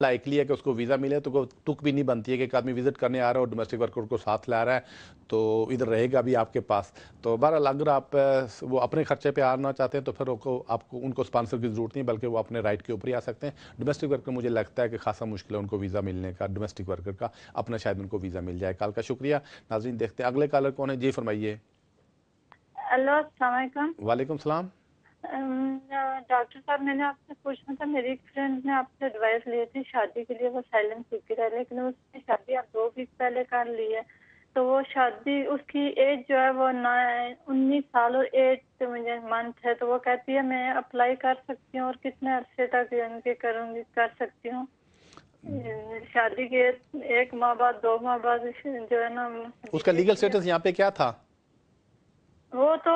Likely है कि उसको वीज़ा मिले, तो तुक भी नहीं बनती है कि एक आदमी विजिट करने आ रहा है और डोमेस्टिक वर्कर को साथ ला रहा है तो इधर रहेगा भी आपके पास। तो बहरहाल अगर आप वो अपने खर्चे पे आना चाहते हैं तो फिर आपको उनको स्पॉन्सर की ज़रूरत नहीं, बल्कि वो अपने राइट के ऊपर ही आ सकते हैं। डोमेस्टिक वर्कर मुझे लगता है कि खासा मुश्किल है उनको वीज़ा मिलने का, डोमेस्टिक वर्कर का अपना शायद उनको वीज़ा मिल जाए। कॉल का शुक्रिया। नाज़रीन देखते हैं अगले कॉलर कौन है। जी फरमाइए। हेलो, अस्सलाम वालेकुम। वालेकुम सलाम। डॉक्टर साहब, मैंने आपसे पूछना था, मेरी एक फ्रेंड ने आपसे एडवाइस ली थी शादी के लिए, वो साइलेंस सीकर है, लेकिन उसने शादी अब 2 वीक पहले कर ली है। तो वो शादी, उसकी एज जो है वो 19 साल और 8 मुझे मंथ है। तो वो कहती है मैं अप्लाई कर सकती हूँ और कितने अरसे तक इनके करूँगी, कर सकती हूँ शादी के 1 माह बाद, 2 माह बाद जो है ना। उसका लीगल स्टेटस यहाँ पे क्या था? वो तो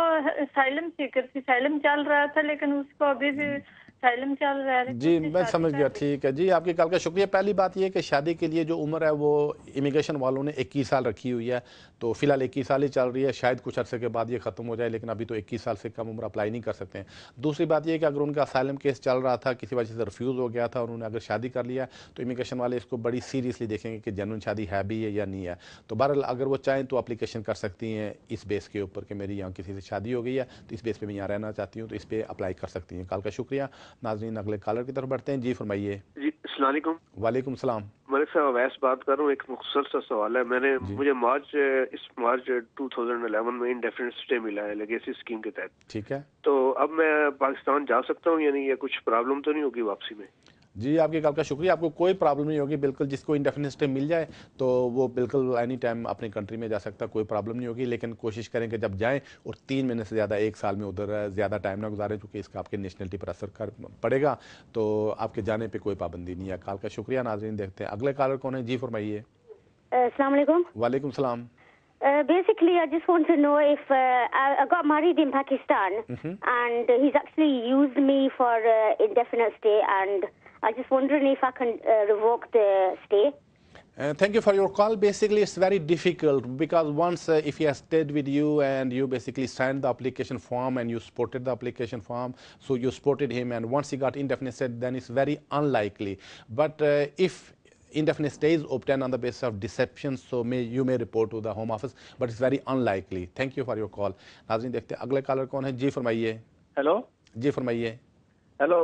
साइलम सीकर थी, साइलम चल रहा था, लेकिन उसको अभी भी साइलम चल रहा है, लेकिन जी उसने मैं शादी समझ गया, कर ली। ठीक है जी। आपकी कॉल का शुक्रिया। पहली बात ये कि शादी के लिए जो उम्र है वो इमिग्रेशन वालों ने 21 साल रखी हुई है, तो फिलहाल 21 साल ही चल रही है। शायद कुछ अरसे के बाद ये ख़त्म हो जाए, लेकिन अभी तो 21 साल से कम उम्र अप्लाई नहीं कर सकते हैं। दूसरी बात ये कि अगर उनका असाइलम केस चल रहा था, किसी वजह से रिफ्यूज़ हो गया था, उन्होंने अगर शादी कर लिया तो इमिग्रेशन वाले इसको बड़ी सीरियसली देखेंगे कि जेन्युइन शादी है भी है या नहीं है। तो बहरहाल अगर वो चाहें तो अप्लीकेशन कर सकती हैं इस बेस के ऊपर कि मेरी यहाँ किसी से शादी हो गई है, तो इस बेस पे मैं यहाँ रहना चाहती हूँ, तो इस पर अप्लाई कर सकती हैं। कॉल का शुक्रिया। नाज़रीन अगले कॉलर की तरफ बढ़ते हैं। जी फरमाइए। जी अस्सलाम वालेकुम। वालेकुम सलाम। मलिक साहब अवैस बात कर रहा हूँ। एक मुख्तसर सा सवाल है। जी मुझे इस मार्च 2011 में इंडेफिनिट स्टे मिला है लेगेसी स्कीम के तहत। ठीक है तो अब मैं पाकिस्तान जा सकता हूँ या नहीं, या कुछ प्रॉब्लम तो नहीं होगी वापसी में? जी। आपकी कॉल का शुक्रिया। आपको कोई प्रॉब्लम नहीं होगी, बिल्कुल जिसको इंडेफिनिट स्टे मिल जाए तो वो बिल्कुल एनी टाइम अपनी कंट्री में जा सकता है, कोई प्रॉब्लम नहीं होगी। लेकिन कोशिश करें कि जब जाएं और 3 महीने से ज़्यादा, 1 साल में उधर ज़्यादा टाइम ना गुजारें, क्योंकि इसका आपके नेशनलिटी पर असर कर पड़ेगा। तो आपके जाने पर कोई पाबंदी नहीं है। कॉल का शुक्रिया। नाजरीन देखते हैं अगले कॉलर कौन है। जी फरमाइए। Assalamu alaikum. वालेकुम सलाम। Basically, I just want to know if I got married in Pakistan and he's actually used me for indefinite stay, and I just wondering if I can revoke the stay. Thank you for your call. Basically, it's very difficult because once if he has stayed with you and you basically signed the application form and you supported the application form, so you supported him, and once he got indefinite stay, then it's very unlikely. But if indefinite stay is obtained on the basis of deception, so you may report to the Home Office, but it's very unlikely. Thank you for your call. नाज़रीन देखते हैं अगले collar कौन है। जी फरमाइए। Hello. जी फरमाइए। Hello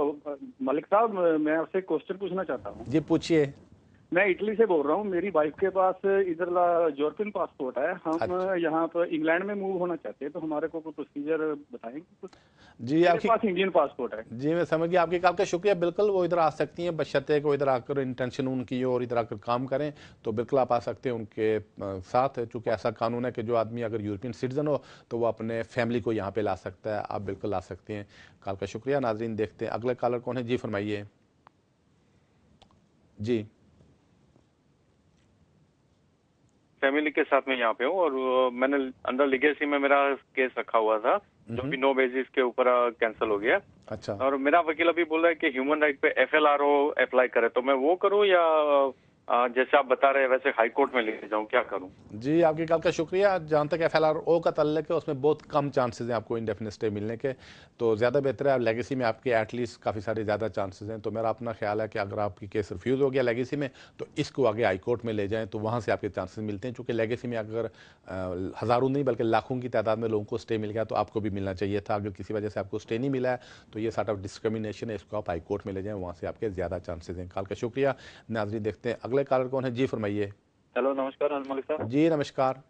Malik साहब, मैं आपसे क्वेश्चन पूछना चाहता हूँ। जी पूछिए। मैं इटली से बोल रहा हूँ। मेरी वाइफ के पास इधर यूरोपियन पासपोर्ट है। हम अच्छा। यहाँ पर इंग्लैंड में मूव होना चाहते हैं, तो हमारे को कोई प्रोसीजर बताएंगे कुछ? जी मेरे पास इंडियन पासपोर्ट है। जी मैं समझ गया। आपकी कॉल का शुक्रिया। बिल्कुल वो इधर आ सकती हैं, बशर्ते को इधर आकर इंटेंशन उनकी हो और इधर आकर काम करें, तो बिल्कुल आप आ सकते हैं उनके साथ। चूँकि ऐसा कानून है कि जो आदमी अगर यूरोपियन सिटीजन हो तो वो अपने फैमिली को यहाँ पे ला सकता है। आप बिल्कुल ला सकते हैं। कॉल का शुक्रिया। नाजरीन देखते हैं अगले कॉलर कौन है। जी फरमाइए। जी फैमिली के साथ में यहाँ पे हूँ और मैंने अंडर लीगेसी में मेरा केस रखा हुआ था, जो कि नो बेसिस के ऊपर कैंसिल हो गया। अच्छा। और मेरा वकील अभी बोल रहा है कि ह्यूमन राइट पे FLRO अप्लाई करे, तो मैं वो करूँ या जैसे आप बता रहे हैं वैसे हाई कोर्ट में लेके जाऊँ, क्या करूँ? जी आपकी कॉल का शुक्रिया। जहाँ तक FLRO का तल्लुक है उसमें बहुत कम चांसेस हैं आपको इंडेफिनिट स्टे मिलने के, तो ज़्यादा बेहतर है लेगेसी में आपके एटलीस्ट काफ़ी सारे ज़्यादा चांसेस हैं। तो मेरा अपना ख्याल है कि अगर आपकी केस रिफ्यूज़ हो गया लेगेसी में तो इसको आगे हाई कोर्ट में ले जाएँ, तो वहाँ से आपके चांसेस मिलते हैं। चूँकि लेगेसी में अगर हज़ारों नहीं बल्कि लाखों की तादाद में लोगों को स्टे मिल गया तो आपको भी मिलना चाहिए था। अगर किसी वजह से आपको स्टे नहीं मिला है तो ये सॉर्ट ऑफ डिस्क्रिमिनेशन है, इसको आप हाई कोर्ट में ले जाएँ, वहाँ से आपके ज़्यादा चांसेस हैं। कॉल का शुक्रिया। नाज़रीन देखते हैं अगले कॉलर कौन है। जी फरमाइए। हेलो नमस्कार मलिक साहब। जी नमस्कार।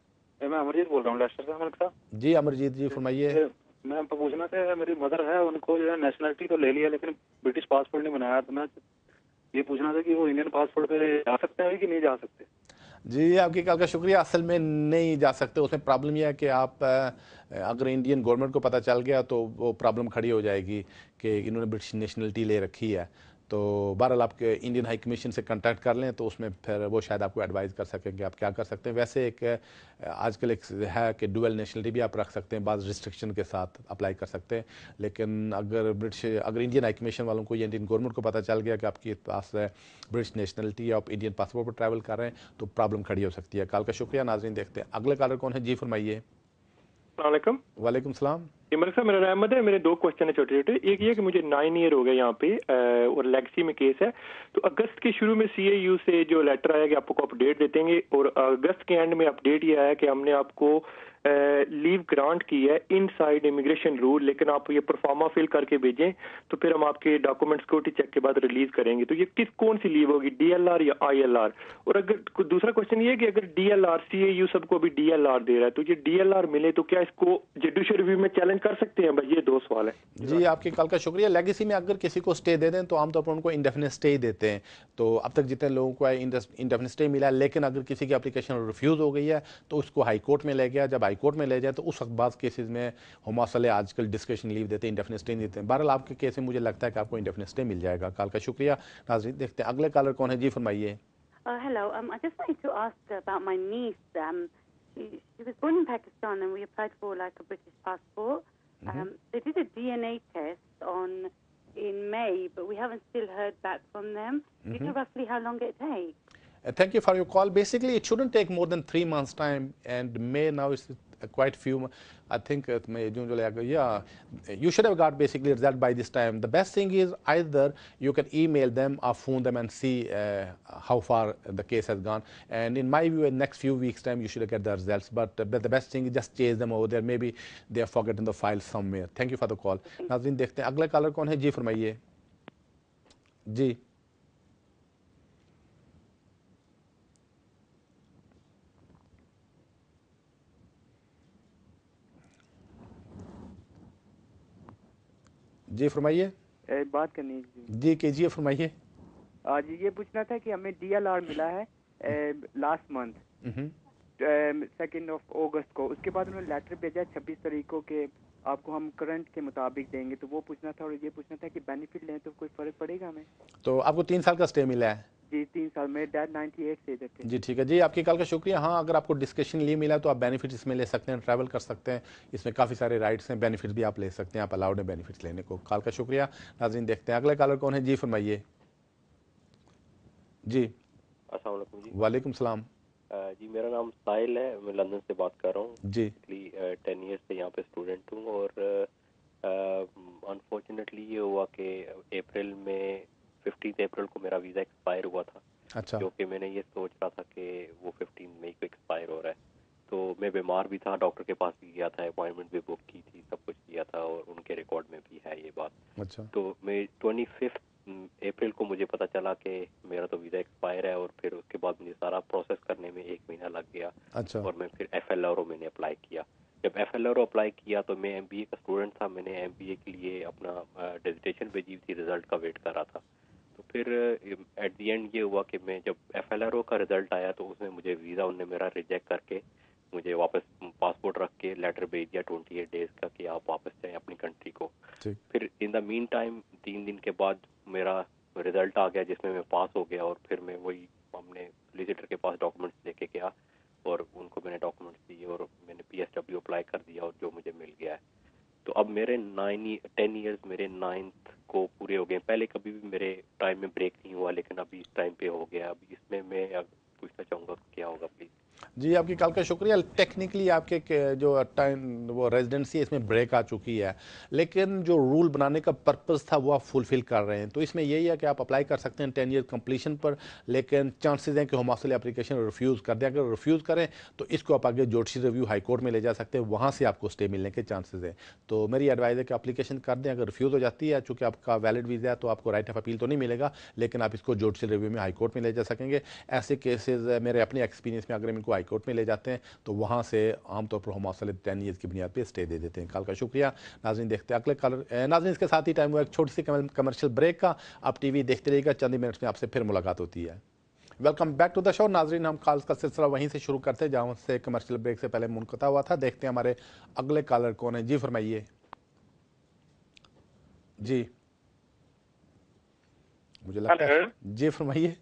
मैं अमरजीत बोल रहा हूँ लेस्टर से। मलिक साहब। जी अमरजीत जी फरमाइए। मैं आपको पूछना था, मेरी मदर है, उनको जो है नेशनलिटी तो ले लिया लेकिन ब्रिटिश पासपोर्ट नहीं बनाया, तो मैं ये पूछना था कि वो इंडियन पासपोर्ट पे जा सकते हैं कि नहीं जा सकते? जी आपकी कॉल का शुक्रिया। असल में नहीं जा सकते। उसमें प्रॉब्लम यह है कि आप अगर इंडियन गवर्नमेंट को पता चल गया तो वो प्रॉब्लम खड़ी हो जाएगी कि इन्होंने ब्रिटिश नेशनलिटी ले रखी है। तो बहरहाल आपके इंडियन हाई कमीशन से कांटेक्ट कर लें तो उसमें फिर वो शायद आपको एडवाइस कर सकेंगे आप क्या कर सकते हैं। वैसे एक आजकल एक है कि डुअल नेशनलिटी भी आप रख सकते हैं, बाज़ रिस्ट्रिक्शन के साथ अप्लाई कर सकते हैं। लेकिन अगर इंडियन हाई कमीशन वालों को या इंडियन गवर्नमेंट को पता चल गया कि आपके पास ब्रिटिश नेशनलिटी या आप इंडियन पासपोर्ट पर ट्रैवल कर रहे हैं तो प्रॉब्लम खड़ी हो सकती है। कॉल का शुक्रिया। नाजरीन देखते हैं अगले कॉलर कौन है। जी फरमाइए। वालेकुम वालेकुम सलाम। ये मलिक साहब मेरा नाम है, मेरे 2 क्वेश्चन है छोटे छोटे। एक ये कि मुझे 9 ईयर हो गए यहाँ पे और लेगेसी में केस है। तो अगस्त के शुरू में CAU से जो लेटर आया कि आपको अपडेट दे देंगे, और अगस्त के एंड में अपडेट ये आया कि हमने आपको लीव ग्रांट की है इनसाइड इमिग्रेशन रूल, लेकिन आप ये परफॉर्मा फिल करके भेजें तो फिर हम आपके डॉक्यूमेंट सिक्योरिटी चेक के बाद रिलीज करेंगे। तो ये कौन सी लीव होगी, DLR या ILR? और अगर दूसरा क्वेश्चन ये है कि अगर DLR, CAU सबको अभी DLR दे रहा है, तो ये DLR मिले तो क्या इसको जुडिशियल रिव्यू में चैलेंज कर सकते हैं? भाई ये 2 सवाल है जी। आपकी कॉल का शुक्रिया। लेगेसी में अगर किसी को स्टे दे दें तो आमतौर पर उनको इंडेफिनिट स्टे ही देते हैं। तो अब तक जितने लोगों को इंडेफिनिट स्टे मिला, लेकिन अगर किसी की एप्लीकेशन रिफ्यूज़ हो गई है तो उसको हाई कोर्ट में ले गया। जब हाई कोर्ट में ले जाए तो उस वक्त बाद केसेस में हम मसले आजकल डिस्कशन लीव देते हैं, इंडेफिनिट स्टे नहीं देते हैं। बहरहाल आपके केस में मुझे लगता है कि आपको इंडेफिनिट स्टे मिल जाएगा। कॉल का शुक्रिया। नाज़रीन देखते हैं अगले कॉलर कौन है। जी फरमाइए। Hello. I just wanted to ask about my niece. She was born in Pakistan, and we applied for like a British passport. They did a DNA test in May, but we haven't still heard back from them. Do you know roughly how long it takes? Thank you for your call. Basically, it shouldn't take more than 3 months' time, and May now is quite few. I think May, June, July, August. Yeah, you should have got basically result by this time. The best thing is either you can email them or phone them and see how far the case has gone. And in my view, in next few weeks' time, you should get the results. But the best thing is just chase them over there. Maybe they have forgotten the file somewhere. Thank you for the call. नाज़रीन देखते हैं अगले collar कौन है। जी फरमाइए। जी जी फरमाइए। बात करनी जी कीजिए, फरमाइए। आज ये पूछना था कि हमें DLR मिला है लास्ट मंथ 2 अगस्त को। उसके बाद उन्होंने लेटर भेजा 26 तारीख को कि आपको हम करंट के मुताबिक देंगे। तो वो पूछना था, और ये पूछना था कि बेनिफिट लें तो कोई फर्क पड़ेगा हमें? तो आपको 3 साल का स्टे मिला है? जी 3 साल। मेरे डैड 98 से इधर थे। जी ठीक है जी। आपकी कॉल का शुक्रिया। हाँ, अगर आपको डिस्कशन लीव मिला तो आप बेनिफिट इसमें ले सकते हैं, ट्रैवल कर सकते हैं। इसमें काफ़ी सारे राइट्स हैं, बेनिफिट भी आप ले सकते हैं। आप अलाउड है बेनिफिट्स लेने को। कॉल का शुक्रिया। नाज़रीन देखते हैं अगले कॉलर कौन है। जी फरमाइए। जी अस्सलाम वालेकुम जी। वालेकुम सलाम। जी मेरा नाम साहिल है, मैं लंदन से बात कर रहा हूँ जी। 10 ईयर्स से यहाँ पे स्टूडेंट हूँ, और अनफॉर्चुनेटली ये हुआ कि अप्रैल में 15 अप्रैल को मेरा वीज़ा एक्सपायर हुआ था। अच्छा। जो कि मैंने ये सोच रहा था कि वो 15 मई को एक्सपायर हो रहा है। तो मैं बीमार भी था, डॉक्टर के पास भी गया था, अपॉइंटमेंट भी बुक की थी, सब कुछ किया था, और उनके रिकॉर्ड में भी है ये बात। अच्छा। तो मैं 25 अप्रैल को मुझे पता चला कि मेरा तो वीज़ा एक्सपायर है, और फिर उसके बाद मुझे सारा प्रोसेस करने में 1 महीना लग गया। अच्छा। और मैं फिर FLRO मैंने अप्लाई किया। जब FLRO अप्लाई किया तो मैं MBA का स्टूडेंट था, मैंने MBA के लिए अपना डिसर्टेशन भेजी थी, रिजल्ट का वेट कर रहा था। तो फिर एट द एंड ये हुआ कि मैं जब FLRO का रिजल्ट आया तो उसमें मुझे वीज़ा उनने मेरा रिजेक्ट करके मुझे वापस पासपोर्ट रख के लेटर भेज दिया 28 डेज का कि आप वापस जाएं अपनी कंट्री को। फिर इन द मीन टाइम 3 दिन के बाद मेरा रिजल्ट आ गया जिसमें मैं पास हो गया, और फिर मैं वही हमने सोलिसिटर के पास डॉक्यूमेंट्स लेके गया और उनको मैंने डॉक्यूमेंट्स दिए और मैंने PSW अप्लाई कर दिया और जो मुझे मिल गया है। तो अब मेरे 10 ईयर्स मेरे 9th को पूरे हो गए। पहले कभी भी मेरे टाइम में ब्रेक नहीं हुआ, लेकिन अभी इस टाइम पे हो गया। अभी इसमें मैं पूछना चाहूँगा क्या होगा प्लीज़। जी आपकी कॉल का शुक्रिया। टेक्निकली आपके जो टाइम वो रेजिडेंसी है इसमें ब्रेक आ चुकी है, लेकिन जो रूल बनाने का पर्पस था वो आप फुलफिल कर रहे हैं। तो इसमें यही है कि आप अप्लाई कर सकते हैं 10 ईयर कंप्लीशन पर, लेकिन चांसेस हैं कि होम ऑफिस एप्लीकेशन रिफ्यूज़ कर दें। अगर रिफ्यूज़ करें तो इसको आप आगे जुडिशल रिव्यू हाई कोर्ट में ले जा सकते हैं, वहाँ से आपको स्टे मिलने के चांसेस हैं। तो मेरी एडवाइस है कि एप्लीकेशन कर दें। अगर रिफ्यूज़ हो जाती है, चूँकि आपका वैलिड वीज़ा है, तो आपको राइट ऑफ अपील तो नहीं मिलेगा, लेकिन आप इसको जुडिशल रिव्यू में हाई कोर्ट में ले जा सकेंगे। ऐसे केसेस मेरे अपने एक्सपीरियंस में अगर इनको हाई कोर्ट में ले जाते हैं तो वहाँ से आमतौर पर होम ऑफिस 10 ईयर्स की बुनियाद पे स्टे दे देते हैं। कॉल का शुक्रिया। नाज़रीन देखते हैं अगले कॉलर। नाज़रीन इसके साथ ही टाइम हुआ एक छोटी सी कमर्शियल ब्रेक का। आप टीवी देखते रहिएगा, चंद मिनट्स में आपसे फिर मुलाकात होती है। Welcome back to the show. नाज़रीन हम कॉल्स का सिलसिला वहीं से शुरू करते हैं जहाँ से कमर्शियल ब्रेक से पहले मुनक़ता हुआ था। देखते हैं हमारे अगले कॉलर कौन है। जी फरमाइए। जी मुझे लगता है जी फरमाइए।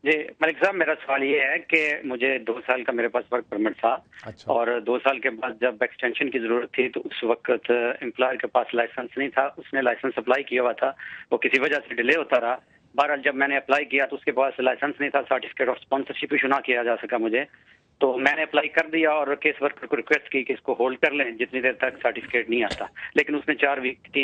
जी मलिक साहब, मेरा सवाल ये है कि मुझे 2 साल का मेरे पास वर्क परमिट था। अच्छा। और 2 साल के बाद जब एक्सटेंशन की जरूरत थी तो उस वक्त एम्प्लॉयर के पास लाइसेंस नहीं था। उसने लाइसेंस अप्लाई किया हुआ था, वो किसी वजह से डिले होता रहा। बहरहाल जब मैंने अप्लाई किया तो उसके पास लाइसेंस नहीं था, सर्टिफिकेट ऑफ स्पॉन्सरशिप इशू ना किया जा सका मुझे। तो मैंने अप्लाई कर दिया और केस वर्कर को रिक्वेस्ट की कि इसको होल्ड कर लें जितनी देर तक सर्टिफिकेट नहीं आता, लेकिन उसने 3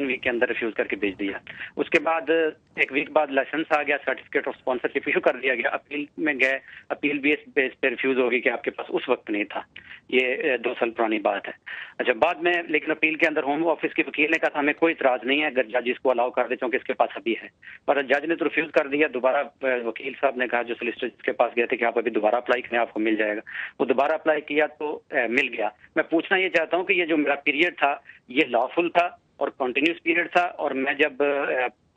वीक के अंदर रिफ्यूज करके भेज दिया। उसके बाद 1 वीक बाद लाइसेंस आ गया, सर्टिफिकेट ऑफ स्पॉन्सरशिप इशू कर दिया गया, अपील में गए, अपील बेस पे रिफ्यूज हो गई कि आपके पास उस वक्त नहीं था। ये 2 साल पुरानी बात है। अच्छा, बाद में लेकिन अपील के अंदर होम ऑफिस के वकील ने कहा था हमें कोई इतराज नहीं है अगर जज इसको अलाउ कर दे क्योंकि इसके पास अभी है, पर जज ने तो रिफ्यूज कर दिया। दोबारा वकील साहब ने कहा जो सोलिसिटर के पास गए थे कि आप अभी दोबारा अप्लाई करें, आपको मिल जाएगा। वो दोबारा अप्लाई किया तो मिल गया। मैं पूछना ये चाहता हूँ कि ये जो मेरा पीरियड था ये लॉफुल था और कंटिन्यूस पीरियड था, और मैं जब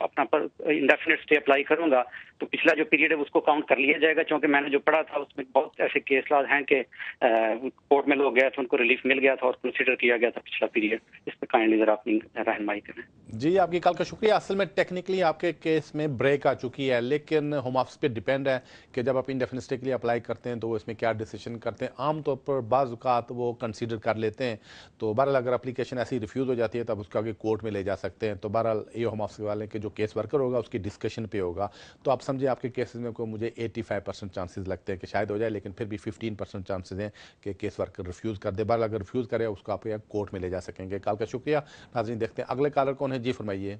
अपना पर इंडेफिनिट स्टे अप्लाई करूंगा तो पिछला जो पीरियड है उसको काउंट कर लिया जाएगा? क्योंकि मैंने जो पढ़ा था उसमें बहुत ऐसे केस लॉज हैं कि कोर्ट में लोग गए थे, उनको रिलीफ मिल गया था और कंसीडर किया गया था पिछला पीरियड। इस पर काइंडली जरा अपनी रहनुमाई करें। जी, आपकी कॉल का शुक्रिया। असल में टेक्निकली आपके केस में ब्रेक आ चुकी है, लेकिन होम ऑफिस पे डिपेंड है कि जब आप इंडेफिनिट स्टे के लिए अप्लाई करते हैं तो वो इसमें क्या डिसीजन करते हैं। आमतौर पर बाज़ औक़ात वो कंसीडर कर लेते हैं, तो बहरहाल अगर एप्लीकेशन ऐसी रिफ्यूज़ हो जाती है तब उसको आगे कोर्ट में ले जा सकते हैं। तो बहरहाल ये होम ऑफिस वाले के जो केस वर्कर होगा उसकी डिस्कशन पे होगा। तो आप समझिए आपके केसेस में को मुझे 85% चांसेस लगते हैं कि शायद हो जाए, लेकिन फिर भी 15% चांसेस हैं कि केस वर्कर रिफ्यूज़ कर दे। बहरहाल अगर रिफ्यूज़ करे उसको आप कोर्ट में ले जा सकेंगे। कॉल का शुक्रिया। नाज़रीन, देखते हैं अगले कॉलर कौन है। जी फरमाइए।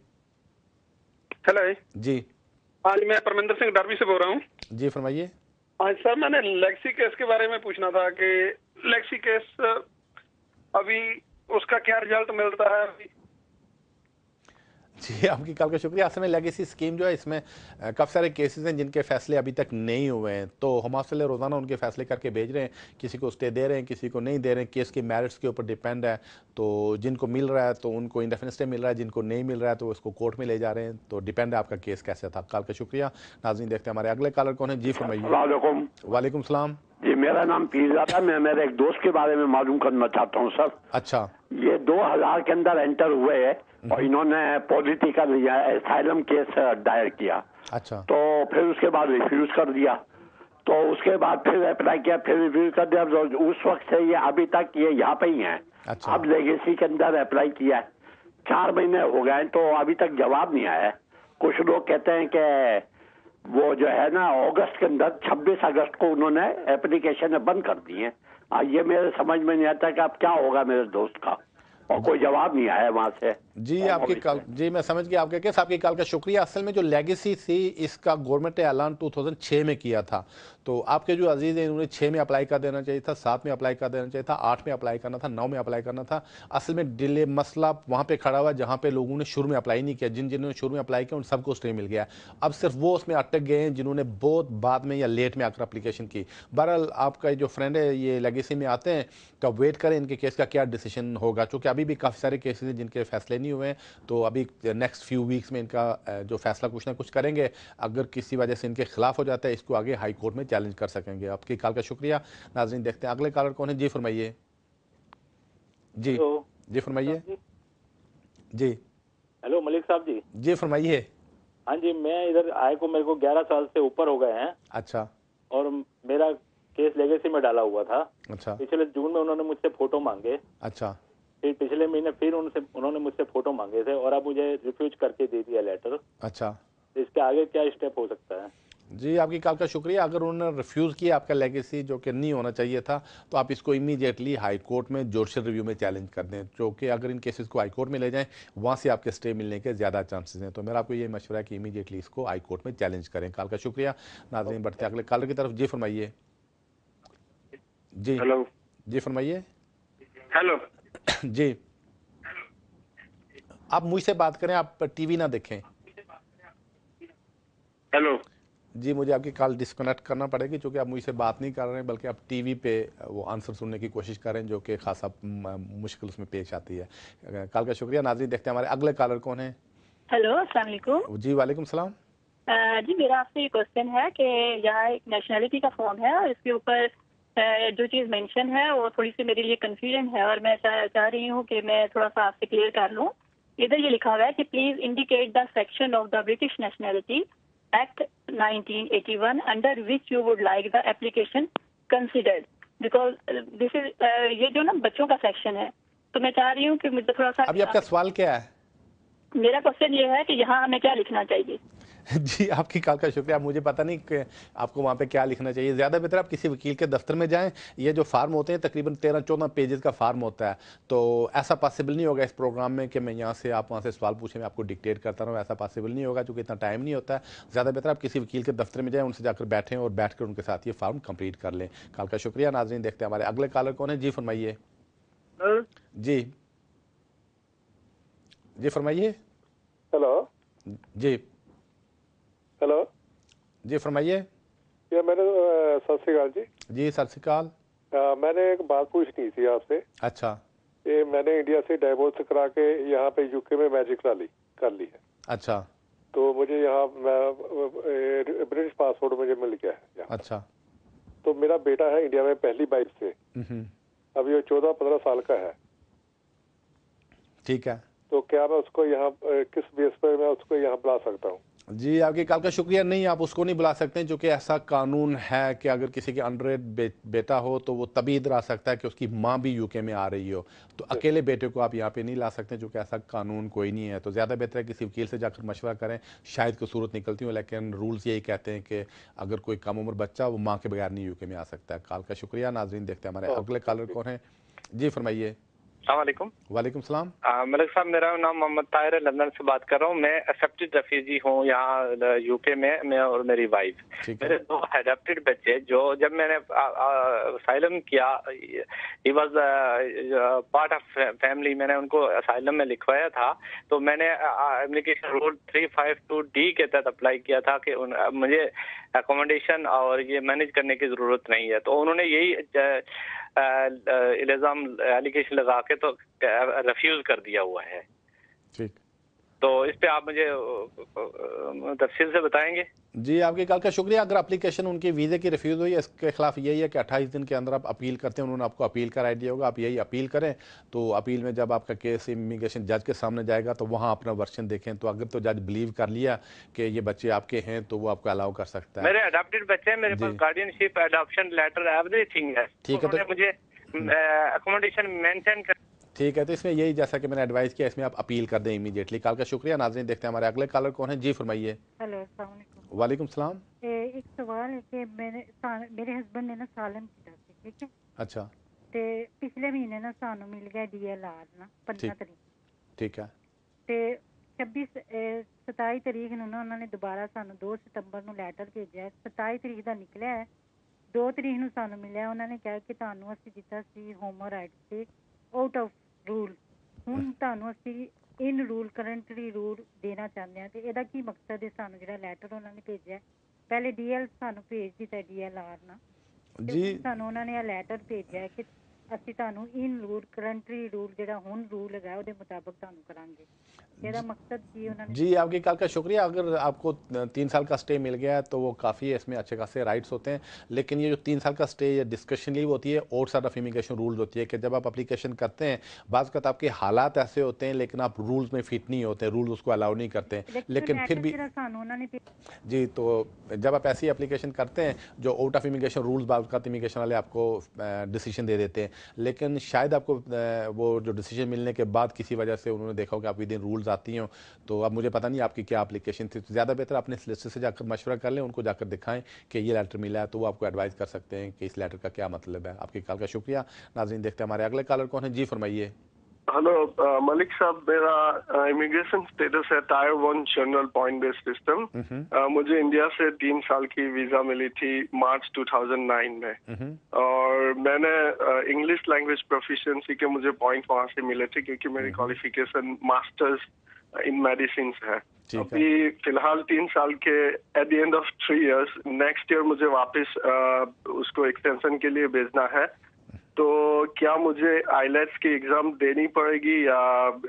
हेलो जी, आज मैं परमिंदर सिंह डरबी से बोल रहा हूँ। जी फरमाइए। हाँ सर, मैंने लेक्सी केस के बारे में पूछना था कि लेक्सी केस अभी उसका क्या रिजल्ट मिलता है अभी? जी, आपकी कॉल का शुक्रिया। असल में लेगेसी स्कीम जो है इसमें काफ़ी सारे केसेस हैं जिनके फैसले अभी तक नहीं हुए हैं, तो होम ऑफिस वाले रोज़ाना उनके फैसले करके भेज रहे हैं। किसी को स्टे दे रहे हैं, किसी को नहीं दे रहे हैं। केस के मेरिट्स के ऊपर डिपेंड है, तो जिनको मिल रहा है तो उनको इंडेफिनिट स्टे मिल रहा है, जिनको नहीं मिल रहा है तो उसको कोर्ट में ले जा रहे हैं। तो डिपेंड है आपका केस कैसे था। कॉल का शुक्रिया। नाज़रीन, देखते हैं हमारे अगले कॉलर कौन है। जी फरमाइए। वालेकुम सलाम। जी, मेरा नाम पीरजादा। मैं मेरे एक दोस्त के बारे में मालूम करना चाहता हूँ सर। अच्छा। ये 2000 के अंदर एंटर हुए हैं और इन्होंने पॉलिटिकल एसाइलम केस दायर किया। अच्छा। तो फिर उसके बाद रिफ्यूज कर दिया, तो उसके बाद फिर अप्लाई किया, फिर रिफ्यूज कर दिया। उस वक्त से ये अभी तक ये यहाँ पे ही है। अच्छा। अब लेगेसी के अंदर अप्लाई किया, 4 महीने हो गए तो अभी तक जवाब नहीं आया। कुछ लोग कहते हैं कि वो जो है ना अगस्त के अंदर 26 अगस्त को उन्होंने एप्लीकेशन बंद कर दी है। ये मेरे समझ में नहीं आता कि अब क्या होगा मेरे दोस्त का, और कोई जवाब नहीं आया वहां से। जी, आपकी कॉल, जी मैं समझ गया आपके केस। आपकी कॉल का शुक्रिया। असल में जो लेगेसी थी इसका गवर्नमेंट ने ऐलान 2006 में किया था, तो आपके जो अजीज हैं इन्होंने 6 में अप्लाई कर देना चाहिए था, 7 में अप्लाई कर देना चाहिए था, 8 में अप्लाई करना था, 9 में अप्लाई करना था। असल में डिले मसला वहाँ पे खड़ा हुआ जहाँ पे लोगों ने शुरू में अप्लाई नहीं किया। जिन्होंने शुरू में अप्लाई किया उन सबको स्टे मिल गया। अब सिर्फ वो उसमें अटक गए हैं जिन्होंने बहुत बाद में या लेट में आकर अप्लीकेशन की। बहरहाल आपका जो फ्रेंड है ये लेगेसी में आते हैं तो अब वेट करें इनके केस का क्या डिसीजन होगा, क्योंकि अभी भी काफ़ी सारे केसेस हैं जिनके फैसले नहीं हुए हैं। तो अभी नेक्स्ट फ्यू वीक्स में इनका जो फैसला कुछ ना कुछ करेंगे। अगर किसी वजह से इनके खिलाफ हो जाता है इसको आगे हाई कोर्ट में चैलेंज कर सकेंगे। आपकी कॉल का शुक्रिया। नाज़रीन, देखते हैं अगले कॉलर कौन है। जी फरमाइए। जी जी फरमाइए। जी हेलो मलिक साहब जी। जी फरमाइए। हाँ जी, मैं इधर आए को मेरे को 11 साल से ऊपर हो गए हैं। अच्छा। और मेरा केस लेगेसी में डाला हुआ था। अच्छा। पिछले जून में उन्होंने मुझसे फोटो मांगे। अच्छा। फिर पिछले महीने फिर उन्होंने मुझसे फोटो मांगे थे और अब मुझे रिफ्यूज करके दे दिया लेटर। अच्छा। इसके आगे क्या स्टेप हो सकता है? जी, आपकी कॉल का शुक्रिया। अगर उन्होंने रिफ्यूज़ किया आपका लेगेसी जो कि नहीं होना चाहिए था, तो आप इसको इमीडिएटली हाई कोर्ट में जुडिशल रिव्यू में चैलेंज कर दें, जो कि अगर इन केसेस को हाई कोर्ट में ले जाएं वहाँ से आपके स्टे मिलने के ज़्यादा चांसेस हैं। तो मेरा आपको ये मशवरा है कि इमीडिएटली इसको हाई कोर्ट में चैलेंज करें। कॉल का शुक्रिया। नाज़रीन, बढ़ते अगले कॉलर की तरफ। जी फरमाइए। जी हेलो। जी फरमाइए। हेलो। जी, आप मुझसे बात करें, आप टीवी ना देखें। हेलो। जी, मुझे आपकी कॉल डिस्कनेक्ट करना पड़ेगी क्योंकि आप मुझसे बात नहीं कर रहे हैं बल्कि आप टीवी पे वो आंसर सुनने की कोशिश कर रहे हैं, जो कि खासा मुश्किल उसमें पेश आती है। कॉल का शुक्रिया। नाज़रीन, देखते हैं हमारे अगले कॉलर कौन है। हेलो, अस्सलाम वालेकुम। जी वालेकुम सलाम। जी, मेरा आपसे ये क्वेश्चन है कि यहाँ एक नेशनलिटी का फॉर्म है और इसके ऊपर जो चीज़ मेंशन है वो थोड़ी सी मेरे लिए कंफ्यूजन है और मैं चाह रही हूँ कि मैं थोड़ा सा आपसे क्लियर कर लूँ। इधर ये लिखा हुआ है कि please indicate the section of the British nationality act 1981 under which you would like the application considered, because this is ये जो ना बच्चों का सेक्शन है, तो मैं चाह रही हूँ कि मुझे थोड़ा सा। अभी आपका सवाल क्या है? मेरा क्वेश्चन ये है कि यहाँ हमें क्या लिखना चाहिए? जी, आपकी कॉल का शुक्रिया। मुझे पता नहीं कि आपको वहाँ पे क्या लिखना चाहिए। ज़्यादा बेहतर आप किसी वकील के दफ्तर में जाएं। ये जो फार्म होते हैं तकरीबन 13-14 पेजेस का फार्म होता है, तो ऐसा पॉसिबल नहीं होगा इस प्रोग्राम में कि मैं यहाँ से आप वहाँ से सवाल पूछें, मैं आपको डिक्टेट करता रहूँ। ऐसा पॉसिबल नहीं होगा क्योंकि इतना टाइम नहीं होता है। ज़्यादा बेहतर आप किसी वकील के दफ्तर में जाएँ, उनसे जाकर बैठें और बैठ कर उनके साथ ये फार्म कंप्लीट कर लें। कॉल का शुक्रिया। नाज़रीन, देखते हैं हमारे अगले कॉलर कौन है। जी फरमाइए। जी जी फरमाइए। हेलो जी हेलो जी फरमाइए। ये मैंने सत श्री अकाल जी। जी सत श्री अकाल। मैंने एक बात पूछनी थी आपसे। अच्छा। ये मैंने इंडिया से डाइवोर्स करा के यहाँ पे यूके में मैजिक कर ली है। अच्छा। तो मुझे यहाँ ब्रिटिश पासपोर्ट मुझे मिल गया है। अच्छा। तो मेरा बेटा है इंडिया में पहली वाइफ से, अभी वो 14-15 साल का है। ठीक है। तो क्या मैं उसको यहाँ किस बेस पर मैं उसको यहाँ बुला सकता हूँ? जी, आपकी कॉल का शुक्रिया। नहीं, आप उसको नहीं बुला सकते, जो कि ऐसा कानून है कि अगर किसी के अंडर बेटा हो तो वो तभी इधर आ सकता है कि उसकी माँ भी यूके में आ रही हो। तो अकेले बेटे को आप यहाँ पे नहीं ला सकते, जो कि ऐसा कानून कोई नहीं है। तो ज़्यादा बेहतर है किसी वकील से जाकर मशवरा करें, शायद कोई सूरत निकलती हो। लेकिन रूल्स यही कहते हैं कि अगर कोई कम उम्र बच्चा वो माँ के बगैर नहीं यूके में आ सकता है। कॉल का शुक्रिया। नाजरीन, देखते हैं हमारे अगले कॉलर कौन है। जी फरमाइए। अस्सलामुअलैकुम। वालेकुम सलाम। मलिक साहब, मेरा नाम मोहम्मद ताहिर है, लंदन से बात कर रहा हूँ। मैं एक्सेप्टेड रेफ्यूजी हूँ यहाँ यूके में, मैं और मेरी वाइफ। मेरे 2 अडॉप्टेड बच्चे, जो जब मैंने असाइलम किया, he was part of family, मैंने उनको असाइलम में लिखवाया था। तो मैंने एप्लीकेशन रूल 352D के तहत अप्लाई किया था कि मुझे अकोमोडेशन और ये मैनेज करने की जरूरत नहीं है। तो उन्होंने यही इल्जाम एलिगेशन लगा के तो रिफ्यूज कर दिया हुआ है। ठीक। तो इस पे आप मुझे तफसील से बताएंगे? जी, आपकी कॉल का शुक्रिया। अगर एप्लीकेशन उनकी वीज़े की रिफ्यूज़ हुई है, इसके खिलाफ यही है कि 28 दिन के अंदर आप अपील करते हैं। उन्होंने आपको अपील का राइट दिया होगा, आप यही अपील करें। तो अपील में जब आपका केस इमिग्रेशन जज के सामने जाएगा तो वहाँ अपना वर्शन देखें। तो अगर तो जज बिलीव कर लिया कि ये बच्चे आपके हैं तो वो आपको अलाउ कर सकता है। मेरे अडॉप्टेड बच्चे हैं, मेरे पास गार्डियनशिप, अडॉप्शन लेटर, एवरीथिंग है। ठीक है। तो मुझे अकोमोडेशन मेंटेन कर। ठीक है, तो इसमें यही जैसा कि मैंने एडवाइस किया, इसमें आप अपील कर दें इमीडिएटली। कॉल का शुक्रिया। नाज़रीन, देखते हैं हमारे अगले कॉलर कौन है। जी फरमाइए। हेलो, अस्सलाम वालेकुम। वालेकुम सलाम। एक सवाल है कि मेरे हस्बैंड ने ना सालन किया, ठीक है। अच्छा। ते पिछले महीने ना सानू मिल गया DLR ना 15 तरीक। ठीक है। ते 27 तरीक ਨੂੰ ਨਾ ਉਹਨਾਂ ਨੇ ਦੁਬਾਰਾ ਸਾਨੂੰ 2 ਸਤੰਬਰ ਨੂੰ ਲੈਟਰ ਭੇਜਿਆ। 27 ਤਰੀਕ ਦਾ ਨਿਕਲਿਆ ਹੈ, 2 ਤਰੀਕ ਨੂੰ ਸਾਨੂੰ ਮਿਲਿਆ। ਉਹਨਾਂ ਨੇ ਕਿਹਾ ਕਿ ਤੁਹਾਨੂੰ ਅਸੀਂ ਦਿੱਤਾ ਸੀ ਹਿਊਮਨ ਰਾਈਟਸ ਤੇ ਆਊਟ ਆਫ ਰੂਲ, ਹੁਣ ਤੁਹਾਨੂੰ ਅਸੀਂ ਇਨ ਰੂਲ ਕਰੰਟਲੀ ਰੂਲ ਦੇਣਾ ਚਾਹੁੰਦੇ ਹਾਂ। ਤੇ ਇਹਦਾ ਕੀ ਮਕਸਦ ਹੈ? ਸਾਨੂੰ ਜਿਹੜਾ ਲੈਟਰ ਉਹਨਾਂ ਨੇ ਭੇਜਿਆ, ਪਹਿਲੇ DL ਸਾਨੂੰ ਭੇਜ ਦਿੱਤਾ DLR ਨਾ ਜੀ, ਸਾਨੂੰ ਉਹਨਾਂ ਨੇ ਇਹ ਲੈਟਰ ਭੇਜਿਆ ਕਿ ਅਸੀਂ ਤੁਹਾਨੂੰ ਇਨ ਰੂਲ ਕਰੰਟਲੀ ਰੂਲ ਜਿਹੜਾ ਹੁਣ ਰੂਲ ਹੈਗਾ ਉਹਦੇ ਮੁਤਾਬਕ ਤੁਹਾਨੂੰ ਕਰਾਂਗੇ। ਇਹਦਾ ਮकसद ਕੀ उन्होंने? जी, आपकी कॉल का शुक्रिया। अगर आपको 3 साल का स्टे मिल गया है तो वो काफ़ी है, इसमें अच्छे खासे राइट्स होते हैं। लेकिन ये जो 3 साल का स्टे या डिस्कशन लीव होती है, आउटसाइड ऑफ इमिग्रेशन रूल्स होती है कि जब आप एप्लीकेशन करते हैं, बाज़ वक़्त आपके हालात ऐसे होते हैं लेकिन आप रूल्स में फिट नहीं होते, रूल्स उसको अलाउ नहीं करते। लेकिन फिर भी जी, तो जब आप ऐसी एप्लीकेशन करते हैं जो आउट ऑफ इमिग्रेशन रूल्स, बाज़ वक़्त इमिग्रेशन वाले आपको डिसीजन दे देते हैं, लेकिन शायद आपको वो जो डिसीजन मिलने के बाद किसी वजह से उन्होंने देखा हो कि आप विद इन रूल्स आती हो। तो अब मुझे पता नहीं आपकी क्या एप्लीकेशन थी। तो ज़्यादा बेहतर अपने सोलिसिटर से जाकर मशवरा कर लें, उनको जाकर दिखाएं कि ये लेटर मिला है, तो वो आपको एडवाइस कर सकते हैं कि इस लेटर का क्या मतलब है। आपकी कॉल का शुक्रिया। नाज़रीन, देखते हैं हमारे अगले कॉलर कौन है। जी फरमाइए। हेलो मलिक साहब, मेरा इमिग्रेशन स्टेटस है tyre 1 general point based system. मुझे इंडिया से 3 साल की वीजा मिली थी मार्च 2009 में, और मैंने इंग्लिश लैंग्वेज प्रोफिशिएंसी के मुझे पॉइंट वहाँ से मिले थे क्योंकि मेरी क्वालिफिकेशन मास्टर्स इन मेडिसिन है। अभी फिलहाल 3 साल के at the end of 3 years next year मुझे वापस उसको एक्सटेंशन के लिए भेजना है। तो क्या मुझे आईलेट्स की एग्जाम देनी पड़ेगी या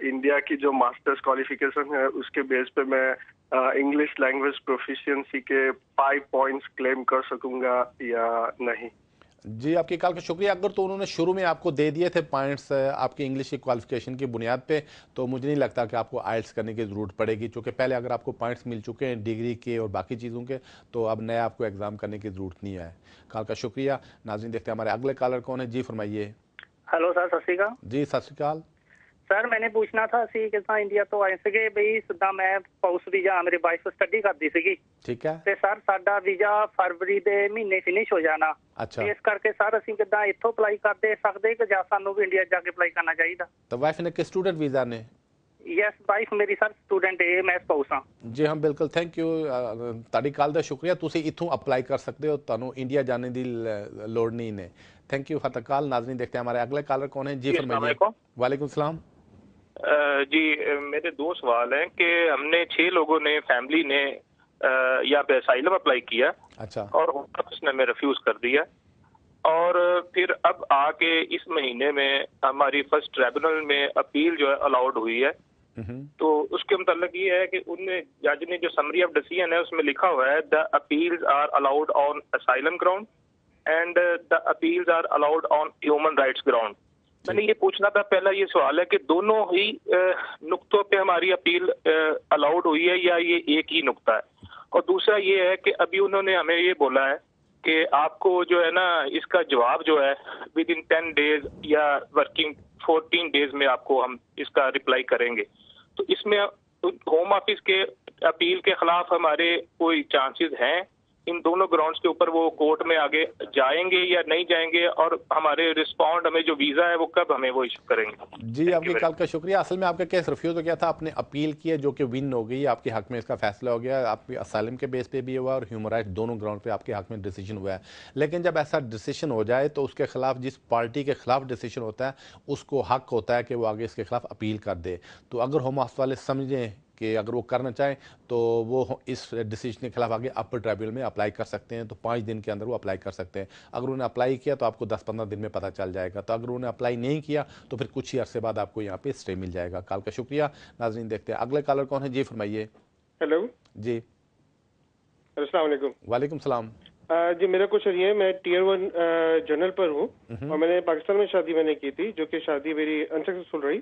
इंडिया की जो मास्टर्स क्वालिफिकेशन है उसके बेस पे मैं इंग्लिश लैंग्वेज प्रोफिशिएंसी के 5 पॉइंट्स क्लेम कर सकूंगा या नहीं? जी, आपकी कॉल का शुक्रिया। अगर तो उन्होंने शुरू में आपको दे दिए थे पॉइंट्स आपकी इंग्लिश की क्वालिफिकेशन की बुनियाद पे, तो मुझे नहीं लगता कि आपको आइल्स करने की ज़रूरत पड़ेगी, क्योंकि पहले अगर आपको पॉइंट्स मिल चुके हैं डिग्री के और बाकी चीज़ों के, तो अब नया आपको एग्ज़ाम करने की ज़रूरत नहीं है। कॉल का शुक्रिया। नाज़रीन, देखते हैं हमारे अगले कॉलर कौन है। जी फरमाइए। हेलो सर, सत श्री अकाल। जी सत श्री अकाल। सर मैंने पूछना था सी कि ਇੰਡੀਆ ਤੋਂ ਆਏ ਸੀਗੇ ਬਈ ਸਿੱਧਾ ਮੈਂ ਸਪਾਊਸ ਵੀਜ਼ਾ ਮੇਰੀ ਵਾਈਫ ਸਟੱਡੀ ਕਰਦੀ ਸੀਗੀ ਠੀਕ ਹੈ ਤੇ ਸਰ ਸਾਡਾ ਵੀਜ਼ਾ ਫਰਵਰੀ ਦੇ ਮਹੀਨੇ ਫਿਨਿਸ਼ ਹੋ ਜਾਣਾ ਅੱਛਾ ਇਸ ਕਰਕੇ ਸਰ ਅਸੀਂ ਕਿੱਦਾਂ ਇੱਥੋਂ ਅਪਲਾਈ ਕਰਦੇ ਸਕਦੇ ਕਿ ਜਾਂ ਸਾਨੂੰ ਵੀ ਇੰਡੀਆ ਜਾ ਕੇ ਅਪਲਾਈ ਕਰਨਾ ਚਾਹੀਦਾ ਤਾਂ ਵਾਈਫ ਨੇ ਕਿ ਸਟੂਡੈਂਟ ਵੀਜ਼ਾ ਨੇ ਯੈਸ ਵਾਈਫ ਮੇਰੀ ਸਰ ਸਟੂਡੈਂਟ ਹੈ ਮੈਂ ਸਪਾਊਸ ਹਾਂ ਜੀ ਹਾਂ ਬਿਲਕੁਲ ਥੈਂਕ ਯੂ ਤੁਹਾਡੀ ਕਾਲ ਦਾ ਸ਼ੁਕਰੀਆ ਤੁਸੀਂ ਇੱਥੋਂ ਅਪਲਾਈ ਕਰ ਸਕਦੇ ਹੋ ਤੁਹਾਨੂੰ इंडिया जाने की लोड़ नहीं है thank you for the call नाज़रीन देखते हैं हमारे अगले कॉलर कौन है जी फरमाइए वालेकुम सलाम जी मेरे दो सवाल हैं कि हमने 6 लोगों ने फैमिली ने यहाँ पे असाइलम अप्लाई किया अच्छा और उसने हमें रिफ्यूज कर दिया और फिर अब आके इस महीने में हमारी फर्स्ट ट्राइब्यूनल में अपील जो है अलाउड हुई है तो उसके मतलब ये है कि उनने जज ने जो समरी ऑफ डिसीजन है उसमें लिखा हुआ है the appeals are allowed on asylum ground and the appeals are allowed on human rights ground. मैंने ये पूछना था पहला ये सवाल है कि दोनों ही नुक्तों पे हमारी अपील अलाउड हुई है या ये एक ही नुक्ता है और दूसरा ये है कि अभी उन्होंने हमें ये बोला है कि आपको जो है ना इसका जवाब जो है विद इन 10 डेज या वर्किंग 14 डेज में आपको हम इसका रिप्लाई करेंगे तो इसमें होम ऑफिस के अपील के खिलाफ हमारे कोई चांसेस हैं इन दोनों ग्राउंड्स के ऊपर वो कोर्ट में आगे जाएंगे या नहीं जाएंगे और हमारे रिस्पॉन्ड हमें जो वीजा है वो कब हमें वो इशू करेंगे। जी आपकी कॉल का शुक्रिया। असल में आपका केस रिफ्यूज हो गया था आपने अपील की है जो कि विन हो गई आपके हक में इसका फैसला हो गया आपकी असाइलम के बेस पे भी हुआ और ह्यूमन राइट दोनों ग्राउंड पे आपके हक में डिसीजन हुआ है। लेकिन जब ऐसा डिसीजन हो जाए तो उसके खिलाफ जिस पार्टी के खिलाफ डिसीजन होता है उसको हक होता है कि वो आगे इसके खिलाफ अपील कर दे। तो अगर होम ऑफिस वाले समझें कि अगर वो करना चाहें तो वो इस डिसीजन के खिलाफ आगे अपर ट्राइब्यूनल में अप्लाई कर सकते हैं तो 5 दिन के अंदर वो अप्लाई कर सकते हैं। अगर उन्होंने अप्लाई किया तो आपको 10-15 दिन में पता चल जाएगा तो अगर उन्होंने अप्लाई नहीं किया तो फिर कुछ ही अरसे बाद आपको यहाँ पे स्टे मिल जाएगा। कॉल का शुक्रिया। नाज़रीन देखते हैं अगले कॉलर कौन है जी फरमाइए। हेलो जी अस्सलाम वालेकुम। वालेकुम सलाम। जी मेरा क्वेश्चन ये मैं टियर 1 जनरल पर हूँ और मैंने पाकिस्तान में शादी मैंने की थी जो कि शादी मेरी अनसक्सेसफुल रही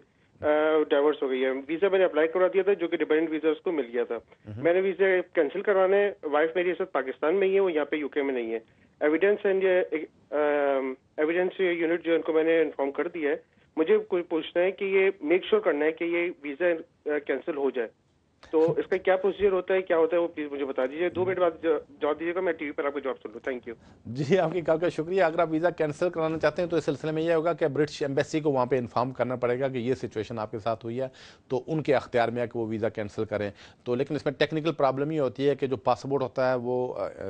डाइवर्स हो गई है। वीजा मैंने अप्लाई करवा दिया था जो कि डिपेंडेंट वीजा उसको मिल गया था। मैंने वीजा कैंसिल करवाने वाइफ मेरी इस वक्त पाकिस्तान में ही है वो यहाँ पे यूके में नहीं है। एविडेंस एंड एविडेंस यूनिट जो इनको मैंने इन्फॉर्म कर दिया है मुझे कोई पूछना है कि ये मेक श्योर करना है कि ये वीजा कैंसिल हो जाए तो इसका क्या प्रोसीजर होता है क्या होता है वो प्लीज मुझे बता दीजिए। 2 मिनट बाद जवाब दीजिएगा मैं टीवी पर आपको जवाब सुन लूँ। Thank you. जी आपकी कॉल का शुक्रिया। अगर आप वीज़ा कैंसिल कराना चाहते हैं तो इस सिलसिले में यह होगा कि ब्रिटिश एम्बेसी को वहाँ पे इन्फॉर्म करना पड़ेगा कि ये सिचुएशन आपके साथ हुई है तो उनके अख्तियार में है कि वो वीज़ा कैंसिल करें। तो लेकिन इसमें टेक्निकल प्रॉब्लम ये होती है कि जो पासपोर्ट होता है वो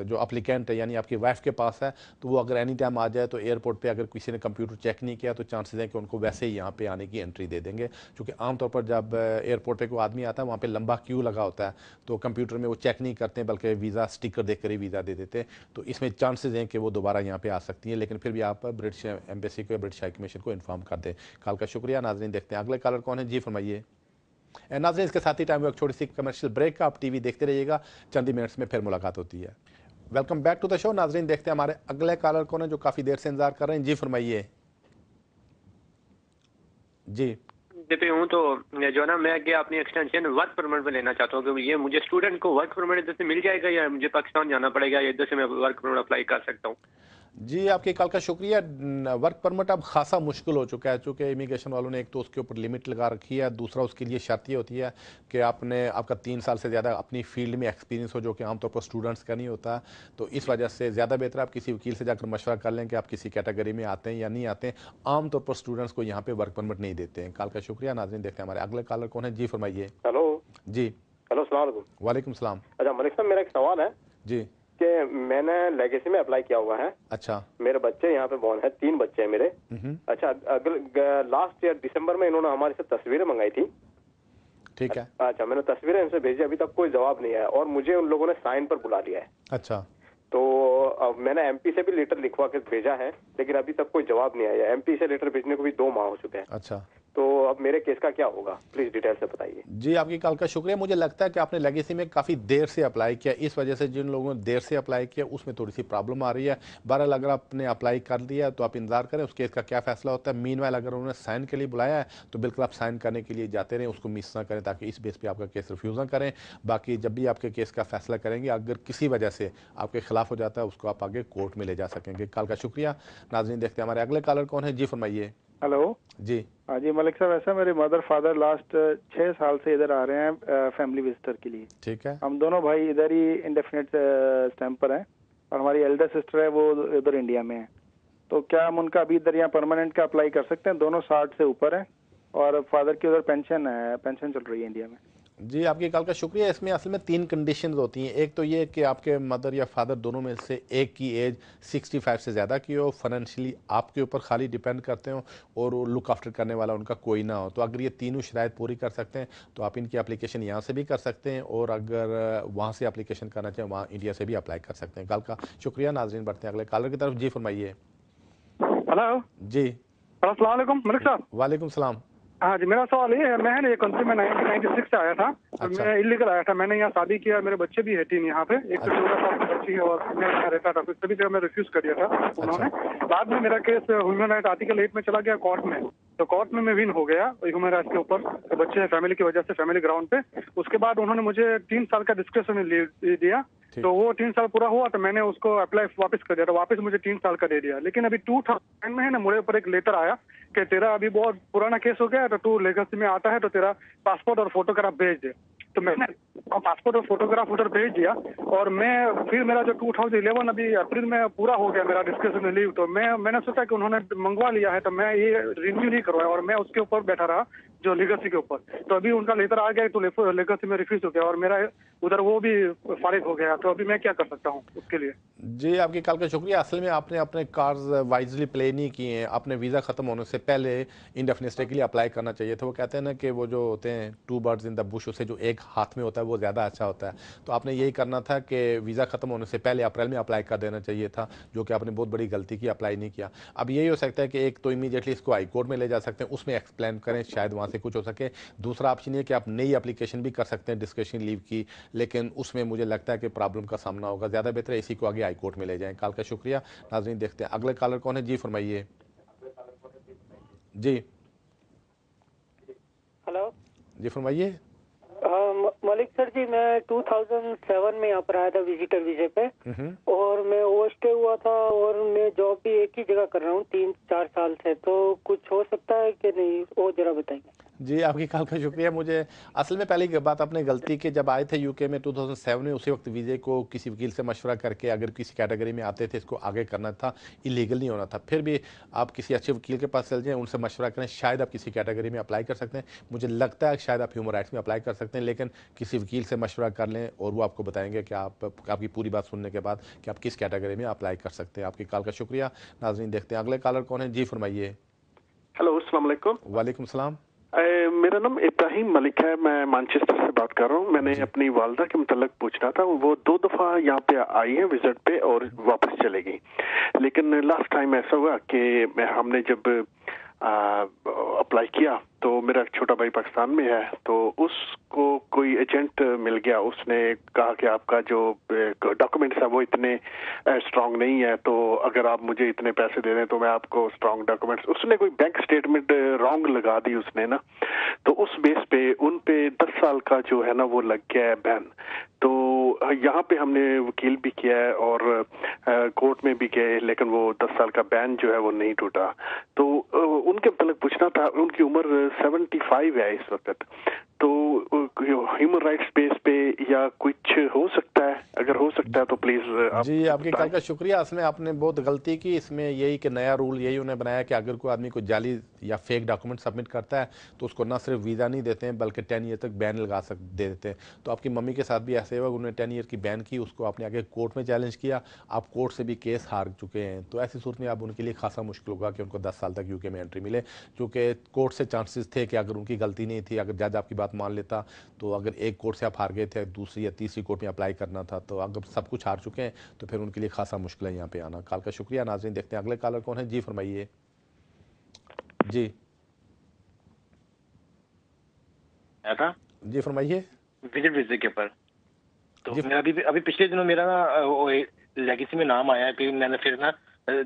जो अप्लीकेंट है यानी आपकी वाइफ के पास है तो वो अगर एनी टाइम आ जाए तो एयरपोर्ट पर अगर किसी ने कंप्यूटर चेक नहीं किया तो चांसेस हैं कि उनको वैसे ही यहाँ पर आने की एंट्री दे देंगे। क्योंकि आमतौर पर जब एयरपोर्ट पर कोई आदमी आता है वहाँ पर लंबा क्यू लगा होता है तो कंप्यूटर में वो चेक नहीं करते बल्कि वीज़ा स्टिकर देकर ही वीज़ा दे देते हैं। तो इसमें चांसेस हैं कि वो दोबारा यहाँ पे आ सकती हैं लेकिन फिर भी आप ब्रिटिश एम्बेसी को या ब्रिटिश हाई कमीशन को इन्फॉर्म कर दें। कॉल का शुक्रिया। नाज़रीन देखते हैं अगले कॉलर कौन है जी फरमाइए। नाज़रीन इसके साथ ही टाइम एक छोटी सी कमर्शियल ब्रेक का आप टीवी देखते रहिएगा चंद ही मिनट्स में फिर मुलाकात होती है। Welcome back to the show. नाज़रीन देखते हैं हमारे अगले कॉलर कौन है जो काफ़ी देर से इंतजार कर रहे हैं जी फरमाइए। जी पे हूँ तो जो ना मैं कि अपनी एक्सटेंशन वर्क परमिट पे लेना चाहता हूँ क्योंकि ये मुझे स्टूडेंट को वर्क परमिट इधर से मिल जाएगा या मुझे पाकिस्तान जाना पड़ेगा या इधर से मैं वर्क परमिट अप्लाई कर सकता हूँ। जी आपकी कॉल का शुक्रिया। वर्क परमिट अब खासा मुश्किल हो चुका है चूँकि इमिग्रेशन वालों ने एक तो उसके ऊपर लिमिट लगा रखी है दूसरा उसके लिए शर्त ये होती है कि आपका 3 साल से ज़्यादा अपनी फील्ड में एक्सपीरियंस हो जो कि आमतौर पर स्टूडेंट्स का नहीं होता। तो इस वजह से ज़्यादा बेहतर आप किसी वकील से जाकर मशवरा कर लें कि आप किसी कैटेगरी में आते हैं या नहीं आते हैं। आमतौर पर स्टूडेंट्स को यहाँ पर वर्क परमिट नहीं देते हैं। कॉल का शुक्रिया। नाज़रीन देखते हैं हमारे अगले कॉलर कौन है जी फरमाइए। हेलो जी हेलो अस्सलाम वालेकुम। वालेकुम सलाम। अच्छा मलिक साहब मेरा एक सवाल है जी कि मैंने लेगेसी में अप्लाई किया हुआ है। अच्छा मेरे बच्चे यहाँ पे बॉर्न है 3 बच्चे हैं मेरे। अच्छा अगर लास्ट ईयर दिसंबर में इन्होंने हमारे से तस्वीरें मंगाई थी। ठीक है। अच्छा मैंने तस्वीरें इनसे भेजी अभी तक कोई जवाब नहीं आया और मुझे उन लोगों ने साइन पर बुला लिया है। अच्छा तो मैंने एमपी से भी लेटर लिखवा के भेजा है लेकिन अभी तक कोई जवाब नहीं आया। एमपी से लेटर भेजने को भी 2 माह हो चुके हैं। अच्छा तो अब मेरे केस का क्या होगा प्लीज डिटेल से बताइए। जी आपकी कॉल का शुक्रिया। मुझे लगता है कि आपने लेगेसी में काफ़ी देर से अप्लाई किया इस वजह से जिन लोगों ने देर से अप्लाई किया उसमें थोड़ी सी प्रॉब्लम आ रही है। बहरहाल अगर आपने अप्लाई कर दिया तो आप इंतजार करें उस केस का क्या फैसला होता है। मीनवाइल अगर उन्होंने साइन के लिए बुलाया है तो बिल्कुल आप साइन करने के लिए जाते रहें उसको मिस ना करें ताकि इस बेस पर आपका केस रिफ्यूज़ ना करें। बाकी जब भी आपके केस का फैसला करेंगे अगर किसी वजह से आपके खिलाफ हो जाता है उसको आप आगे कोर्ट में ले जा सकेंगे। कॉल का शुक्रिया। नाज़रीन देखते हैं हमारे अगले कॉलर कौन है जी फरमाइए। हेलो जी। हाँ जी मलिक साहब, ऐसा मेरे मदर फादर लास्ट 6 साल से इधर आ रहे हैं फैमिली विजिटर के लिए। ठीक है। हम दोनों भाई इधर ही इंडेफिनिट स्टैम्प पर हैं और हमारी एल्डर सिस्टर है वो इधर इंडिया में है। तो क्या हम उनका अभी इधर यहाँ परमानेंट का अप्लाई कर सकते हैं? दोनों 60 से ऊपर हैं और फादर की उधर पेंशन चल रही है इंडिया में। जी, आपकी कॉल का शुक्रिया। इसमें असल में 3 कंडीशंस होती हैं। एक तो ये कि आपके मदर या फादर दोनों में से एक की एज 65 से ज़्यादा की हो, फाइनेंशियली आपके ऊपर खाली डिपेंड करते हो और लुक आफ्टर करने वाला उनका कोई ना हो। तो अगर ये तीनों शराइत पूरी कर सकते हैं तो आप इनकी एप्लीकेशन यहाँ से भी कर सकते हैं और अगर वहाँ से एप्लीकेशन करना चाहें वहाँ इंडिया से भी अप्लाई कर सकते हैं। कॉल का शुक्रिया। नाजरीन बढ़ते हैं अगले कॉलर की तरफ। जी फरमाइए। हेलो जी। अस्सलाम वालेकुम मलिक साहब। वालेकुम सलाम। हाँ जी, मेरा सवाल ये है, मैं है ना ये कंट्री में 1996 से आया था। अच्छा। मैं इलीगल आया था। मैंने यहाँ शादी किया, मेरे बच्चे भी है 3 यहाँ पे। एक तो 14 साल की बच्ची है और मैं यहाँ रहता था। सभी जगह मैं रिफ्यूज कर दिया था उन्होंने। बाद में मेरा केस ह्यूमन राइट आर्टिकल 8 में चला गया कोर्ट में। तो कोर्ट में मैं विन हो गया ह्यूमन राइट्स के ऊपर। तो बच्चे फैमिली की वजह से फैमिली ग्राउंड पे। उसके बाद उन्होंने मुझे 3 साल का डिस्क्रिप्शन दिया। तो वो 3 साल पूरा हुआ तो मैंने उसको अप्लाई वापस कर दिया। तो वापस मुझे 3 साल का दे दिया। लेकिन अभी 2009 में है ना, मुझे ऊपर एक लेटर आया कि तेरा अभी बहुत पुराना केस हो गया है तो तू लेगसी में आता है तो तेरा पासपोर्ट और फोटोग्राफ भेज दे। तो मैंने पासपोर्ट और फोटोग्राफ उधर भेज दिया और मैं फिर मेरा जो 2011 अभी अप्रैल में पूरा हो गया मेरा डिस्कशन लीव। तो मैंने सोचा कि उन्होंने मंगवा लिया है तो मैं ये रिन्यू नहीं करवाया और मैं उसके ऊपर बैठा रहा जो लेगसी के ऊपर। तो अभी उनका लेटर आ गया तो लेगसी में रिफ्यूज हो गया और मेरा उधर वो भी फारिग हो गया। तो अभी मैं क्या कर सकता हूँ उसके लिए? जी, आपकी कॉल का शुक्रिया। असल में आपने अपने कार्ड्स वाइजली प्ले नहीं किए हैं। आपने वीज़ा ख़त्म होने से पहले इंडेफिनिट स्टे के लिए अप्लाई करना चाहिए था। वो कहते हैं ना कि वो जो होते हैं 2 बर्ड्स इन द बुश, उससे जो एक हाथ में होता है वो ज़्यादा अच्छा होता है। तो आपने यही करना था कि वीज़ा ख़त्म होने से पहले अप्रैल में अप्लाई कर देना चाहिए था, जो कि आपने बहुत बड़ी गलती की, अप्लाई नहीं किया। अब यही हो सकता है कि एक तो इमीडिएटली इसको हाई कोर्ट में ले जा सकते हैं, उसमें एक्सप्लेन करें, शायद वहाँ से कुछ हो सके। दूसरा ऑप्शन ये कि आप नई एप्लीकेशन भी कर सकते हैं डिस्कशन लीव की, लेकिन उसमें मुझे लगता है कि प्रॉब्लम का सामना होगा। ज़्यादा बेहतर है इसी को आगे हाई कोर्ट में ले जाएं। कॉल का शुक्रिया। नाज़रीन देखते हैं अगले कॉलर कौन है। जी फरमाइए। जी हेलो जी फरमाइए। मलिक सर जी, मैं 2007 में यहाँ पर आया था विजिटर वीजे पे और मैं ओवर स्टे हुआ था और मैं जॉब भी एक ही जगह कर रहा हूँ 3-4 साल से। तो कुछ हो सकता है कि नहीं, वो जरा बताइए। जी, आपकी कॉल का शुक्रिया। मुझे असल में पहली बात अपने गलती के जब आए थे यूके में 2007 में, उसी वक्त वीज़े को किसी वकील से मशवरा करके अगर किसी कैटेगरी में आते थे इसको आगे करना था, इलीगल नहीं होना था। फिर भी आप किसी अच्छे वकील के पास चल जाएं, उनसे मशवरा करें, शायद आप किसी कैटेगरी में अप्लाई कर सकते हैं। मुझे लगता है शायद आप ह्यूमन राइट्स में अप्लाई कर सकते हैं, लेकिन किसी वकील से मशवरा कर लें और वो आपको बताएंगे कि आपकी पूरी बात सुनने के बाद कि आप किस कैटेगरी में अप्लाई कर सकते हैं। आपकी कॉल का शुक्रिया। नाज़रीन देखते हैं अगले कॉलर कौन है। जी फरमाइए। हेलो, अस्सलाम वालेकुम। वालेकुम सलाम। मेरा नाम इब्राहिम मलिक है, मैं मैनचेस्टर से बात कर रहा हूँ। मैंने अपनी वालदा के मुतल्लिक पूछना था। वो 2 दफ़ा यहाँ पे आई है विजिट पे और वापस चले गई। लेकिन लास्ट टाइम ऐसा हुआ कि हमने जब अप्लाई किया तो मेरा छोटा भाई पाकिस्तान में है, तो उसको कोई एजेंट मिल गया। उसने कहा कि आपका जो डॉक्यूमेंट्स है वो इतने स्ट्रांग नहीं है, तो अगर आप मुझे इतने पैसे दे दें तो मैं आपको स्ट्रांग डॉक्यूमेंट्स। उसने कोई बैंक स्टेटमेंट रॉन्ग लगा दी उसने ना, तो उस बेस पे उन पे 10 साल का जो है ना वो लग गया है बैन। तो यहाँ पे हमने वकील भी किया है और कोर्ट में भी गए, लेकिन वो 10 साल का बैन जो है वो नहीं टूटा। तो उनके मतलब पूछना था, उनकी उम्र 75 है इस वक्त, तो ह्यूमन राइट्स बेस पे या कुछ हो सकता है? अगर हो सकता है तो प्लीज जी, आपकी कॉल का शुक्रिया। इसमें आपने बहुत गलती की। इसमें यही कि नया रूल यही उन्हें बनाया कि अगर कोई आदमी कोई जाली या फेक डॉक्यूमेंट सबमिट करता है तो उसको ना सिर्फ वीज़ा नहीं देते हैं बल्कि 10 ईयर तक बैन दे देते हैं। तो आपकी मम्मी के साथ भी ऐसे हुआ, उन्होंने 10 ईयर की बैन की, उसको आपने आगे कोर्ट में चैलेंज किया, आप कोर्ट से भी केस हार चुके हैं। तो ऐसी सूरत में अब उनके लिए खासा मुश्किल होगा कि उनको 10 साल तक यूके में एंट्री मिले, क्योंकि कोर्ट से चांसेस थे कि अगर उनकी गलती नहीं थी, अगर जज आपकी बात मान लेता, तो अगर एक कोर्ट से आप हार गए थे, दूसरी या तीसरी कोर्ट में अप्लाई करना था, तो अगर सब कुछ हार चुके हैं तो फिर उनके लिए खासा मुश्किल है यहाँ पे आना। कॉल का शुक्रिया। नाज़रीन देखते हैं अगले कॉलर कौन है। जी फरमाइए। जी था जी फरमाइए। विजिट वीजे के ऊपर तो मेरा अभी पिछले दिनों मेरा ना लेगेसी में नाम आया है कि मैंने फिर ना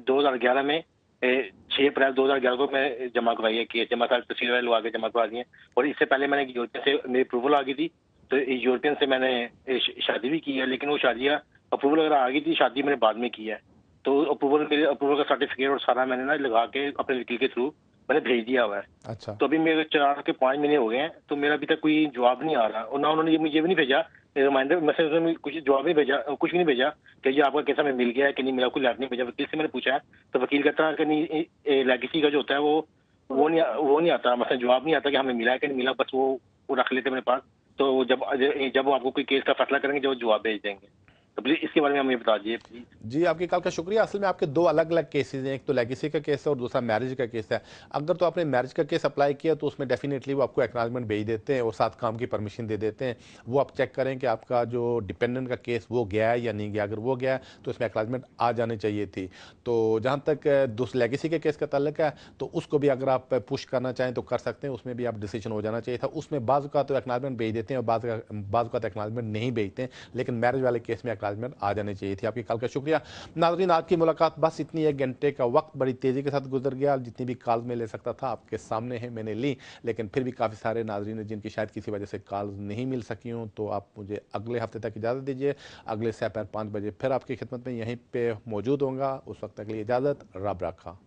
2011 में 6 अप्रैल 2011 को मैं जमा करवाई है कि जमा सारी तस्वीर वाले आगे जमा करवा दी है। और इससे पहले मैंने यूरोपियन से मेरी अप्रूवल आ गई थी, तो यूरोपियन से मैंने शादी भी की है, लेकिन वो शादियाँ अप्रूवल अगर आ गई थी, शादी मैंने बाद में की है। तो मेरे अप्रूवल का सर्टिफिकेट और सारा मैंने ना लगा के अपने वकील के थ्रू मैंने भेज दिया हुआ है। अच्छा। तो अभी मेरे 4 के 5 महीने हो गए हैं, तो मेरा अभी तक कोई जवाब नहीं आ रहा, और ना उन्होंने मुझे भी नहीं भेजा रिमाइंडर मैसेज, उन्होंने कुछ जवाब नहीं भेजा, कुछ भी नहीं भेजा कि ये आपका केस हमें मिल गया है कि नहीं मिला, कोई लेटर नहीं भेजा। वकील से मैंने पूछा है तो वकील कहता है कि नहीं, लेगेसी का जो होता है वो नहीं आता, मतलब जवाब नहीं आता कि हमें मिला है कि नहीं मिला, बस वो रख लेते मेरे पास। तो जब वो आपको कोई केस का फैसला करेंगे जब जवाब भेज देंगे, तो प्लीज इसके बारे में हमें बता दीजिए प्लीज। जी, आपकी कॉल का शुक्रिया। असल में आपके दो अलग अलग केसेस हैं, एक तो लेगेसी का केस है और दूसरा मैरिज का केस है। अगर तो आपने मैरिज का केस अप्लाई किया तो उसमें डेफिनेटली वो आपको एक्नॉलेजमेंट भेज देते हैं और 7 काम की परमिशन दे देते हैं। वो आप चेक करें कि आपका जो डिपेंडेंट का केस वो गया है या नहीं गया। अगर वो गया है तो इसमें एक्नॉलेजमेंट आ जानी चाहिए थी। तो जहाँ तक लेगेसी के केस का ताल्लुक है तो उसको भी अगर आप पुश करना चाहें तो कर सकते हैं, उसमें भी आप डिसीजन हो जाना चाहिए था। उसमें बाज़ का तो एक्नॉलेजमेंट भेज देते हैं और बाज़ का तो एक्नॉलेजमेंट नहीं भेजते हैं, लेकिन मैरिज वाले केस में एक्नॉलेजमेंट आ जाने चाहिए थी। आपकी कॉल का शुक्रिया। नाज़रीन, आज की मुलाकात बस इतनी, 1 घंटे का वक्त बड़ी तेज़ी के साथ गुजर गया। जितनी भी कॉल में ले सकता था आपके सामने है मैंने ली, लेकिन फिर भी काफ़ी सारे नाज़रीन हैं जिनकी शायद किसी वजह से कॉल नहीं मिल सकी हूँ। तो आप मुझे अगले हफ्ते तक इजाज़त दीजिए। अगले 5 बजे फिर आपकी खिदमत में यहीं पर मौजूद होंगे। उस वक्त तक के लिए इजाज़त, रब रखा।